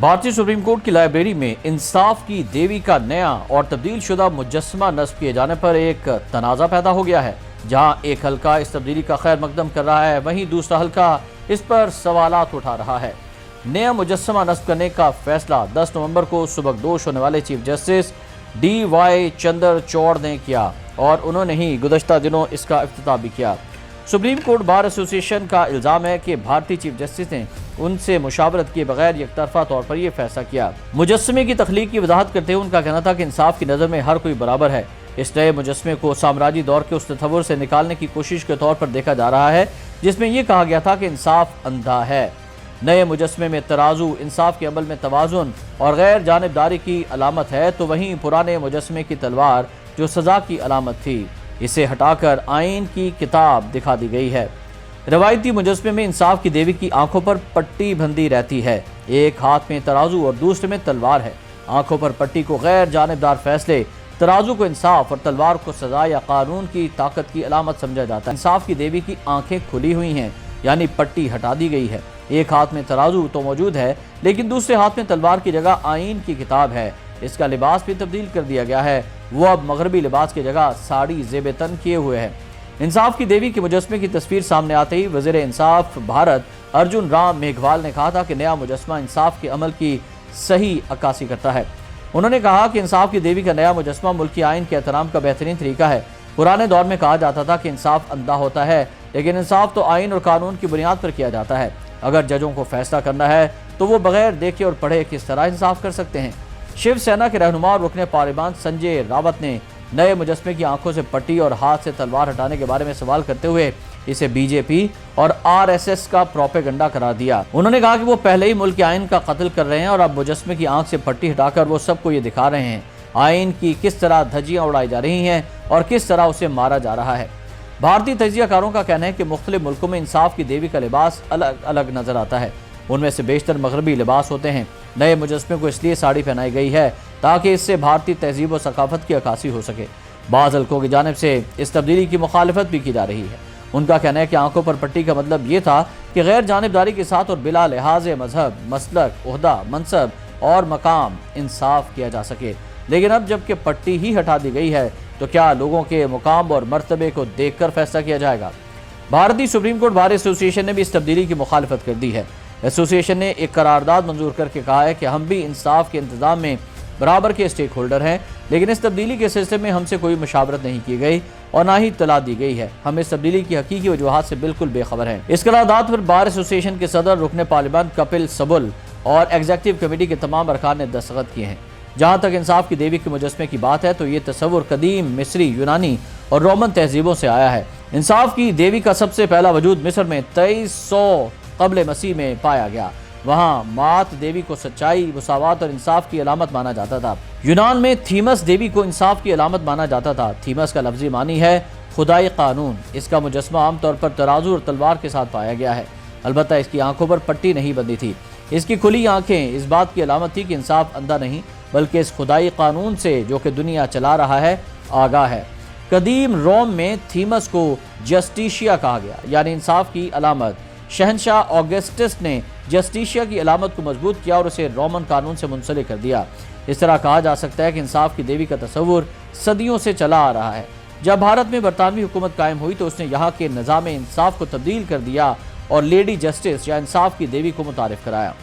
भारतीय supreme court की library में इंसाफ की देवी का नया और तब्दील शुदा मुजस्समा नस्ब किए जाने पर एक तनाज़ा पैदा हो गया है। जहां एक हल्का इस तब्दीली का खैर मकदम कर रहा है, वहीं दूसरा हल्का इस पर सवालात उठा रहा है। नया मुजस्समा नस्ब करने का फैसला 10 नवंबर को सुबकदोश होने वाले चीफ जस्टिस DY चंद्रचूड़ ने किया और उन्होंने ही गुज़श्ता दिनों इसका इफ्तिताह भी किया। सुप्रीम कोर्ट बार एसोसिएशन का इल्ज़ाम है कि भारतीय चीफ जस्टिस ने उनसे मुशावरत किए बगैर एकतरफा तौर पर यह फैसला किया। मुजस्समे की तख्लीक की वजाहत करते हुए उनका कहना था कि इंसाफ की नज़र में हर कोई बराबर है। इस नए मुजस्समे को साम्राज्यी दौर के उस तस्वुर से निकालने की कोशिश के तौर पर देखा जा रहा है जिसमें यह कहा गया था कि इंसाफ अंधा है। नए मुजस्समे में तराजू, इंसाफ के अमल में तवाज़ुन और गैर जानिबदारी की अलामत है, तो वहीं पुराने मुजस्समे की तलवार जो सज़ा की अलामत थी, इसे हटाकर आइन की किताब दिखा दी गई है। रवायती मुजस्समे में इंसाफ की देवी की आंखों पर पट्टी बंधी रहती है। एक हाथ में तराजू और दूसरे में तलवार है। आंखों पर पट्टी को गैर जानिबदार फैसले, तराजू को इंसाफ और तलवार को सजा या कानून की ताकत की अलामत समझा जाता है। इंसाफ की देवी की आंखें खुली हुई हैं, यानी पट्टी हटा दी गई है। एक हाथ में तराजू तो मौजूद है, लेकिन दूसरे हाथ में तलवार की जगह आइन की किताब है। इसका लिबास भी तब्दील कर दिया गया है। वो अब मगरबी लिबास की जगह साड़ी ज़ेब तन किए हुए है। इंसाफ की देवी के मुजस्समे की तस्वीर सामने आते ही वज़ीर इंसाफ भारत अर्जुन राम मेघवाल ने कहा था कि नया मुजस्समा इंसाफ के अमल की सही अक्कासी करता है। उन्होंने कहा कि इंसाफ की देवी का नया मुजस्समा मुल्की आइन के एहतराम का बेहतरीन तरीका है। पुराने दौर में कहा जाता था कि इंसाफ अंधा होता है, लेकिन इंसाफ तो आइन और कानून की बुनियाद पर किया जाता है। अगर जजों को फैसला करना है तो वो बगैर देखे और पढ़े किस तरह इंसाफ कर सकते हैं। शिवसेना के रहनुमा और रुकने पार्लियामान संजय रावत ने नए मुजस्समे की आंखों से पट्टी और हाथ से तलवार हटाने के बारे में सवाल करते हुए इसे बीजेपी और RSS का प्रोपेगेंडा करार दिया। उन्होंने कहा कि वो पहले ही मुल्क के आइन का कत्ल कर रहे हैं और अब मुजस्समे की आंख से पट्टी हटाकर वो सबको ये दिखा रहे हैं आइन की किस तरह धज्जियां उड़ाई जा रही हैं और किस तरह उसे मारा जा रहा है। भारतीय तजियाकारों का कहना है कि मुख्तलिफ मुल्कों में इंसाफ की देवी का लिबास अलग अलग नजर आता है। उनमें से बेशतर मगरबी लिबास होते हैं। नए मुजस्समे को इसलिए साड़ी पहनाई गई है ताकि इससे भारतीय तहजीब और सकाफत की अक्कासी हो सके। बाज़ हल्कों की जानिब से इस तब्दीली की मुखालिफत भी की जा रही है। उनका कहना है कि आंखों पर पट्टी का मतलब ये था कि गैर जानिबदारी के साथ और बिला लिहाज मजहब, मसलक, ओहदा, मनसब और मकाम इंसाफ किया जा सके। लेकिन अब जबकि पट्टी ही हटा दी गई है तो क्या लोगों के मुकाम और मर्तबे को देखकर फैसला किया जाएगा? भारतीय सुप्रीम कोर्ट बार एसोसिएशन ने भी इस तब्दीली की मुखालिफत कर दी है। एसोसिएशन ने एक करारदाद मंजूर करके कहा है कि हम भी इंसाफ के इंतजाम में बराबर के स्टेक होल्डर हैं, लेकिन इस तब्दीली के सिलसिले में हमसे कोई मुशावरत नहीं की गई और ना ही इत्तला दी गई है। हम इस तब्दीली की हकीकी वजूहात से बिल्कुल बेखबर हैं। इस करारदाद पर बार एसोसिएशन के सदर, रुकने पार्लियामान कपिल सबुल और एग्जीक्यूटिव कमेटी के तमाम अरकान ने दस्तखत किए हैं। जहाँ तक इंसाफ की देवी के मुजस्समे की बात है तो ये तस्वुर कदीम मिस्री, यूनानी और रोमन तहजीबों से आया है। इंसाफ की देवी का सबसे पहला वजूद मिस्र में 2300 कब्ल मसीह में पाया गया। वहाँ मात देवी को सच्चाई, मुसावात और इंसाफ की अलामत माना जाता था। यूनान में थीमस देवी को इंसाफ की अलामत माना जाता था। थीमस का लफ्जी मानी है खुदाई कानून। इसका मुजस्समा आमतौर पर तराजू और तलवार के साथ पाया गया है। अलबत्ता इसकी आंखों पर पट्टी नहीं बंधी थी। इसकी खुली आंखें इस बात की अलामत थी कि इंसाफ अंधा नहीं बल्कि इस खुदाई कानून से जो कि दुनिया चला रहा है आगाह है। कदीम रोम में थीमस को जस्टिशिया कहा गया, यानी इंसाफ की अलामत। शहनशाह ऑगस्टस ने जस्टिशिया की अलामत को मजबूत किया और उसे रोमन कानून से मुंसलिक कर दिया। इस तरह कहा जा सकता है कि इंसाफ की देवी का तस्वुर सदियों से चला आ रहा है। जब भारत में बरतानवी हुकूमत कायम हुई तो उसने यहाँ के निज़ाम इंसाफ को तब्दील कर दिया और लेडी जस्टिस या इंसाफ की देवी को मुतारिफ कराया।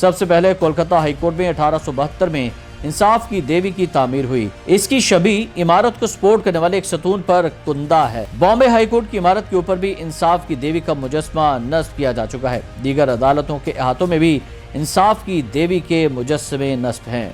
सबसे पहले कोलकाता हाईकोर्ट में 1872 में इंसाफ की देवी की तामीर हुई। इसकी छवि इमारत को सपोर्ट करने वाले एक सतून पर कुंदा है। बॉम्बे हाईकोर्ट की इमारत के ऊपर भी इंसाफ की देवी का मुजस्समा नस्ब किया जा चुका है। दीगर अदालतों के अहातों में भी इंसाफ की देवी के मुजस्समे नस्ब हैं।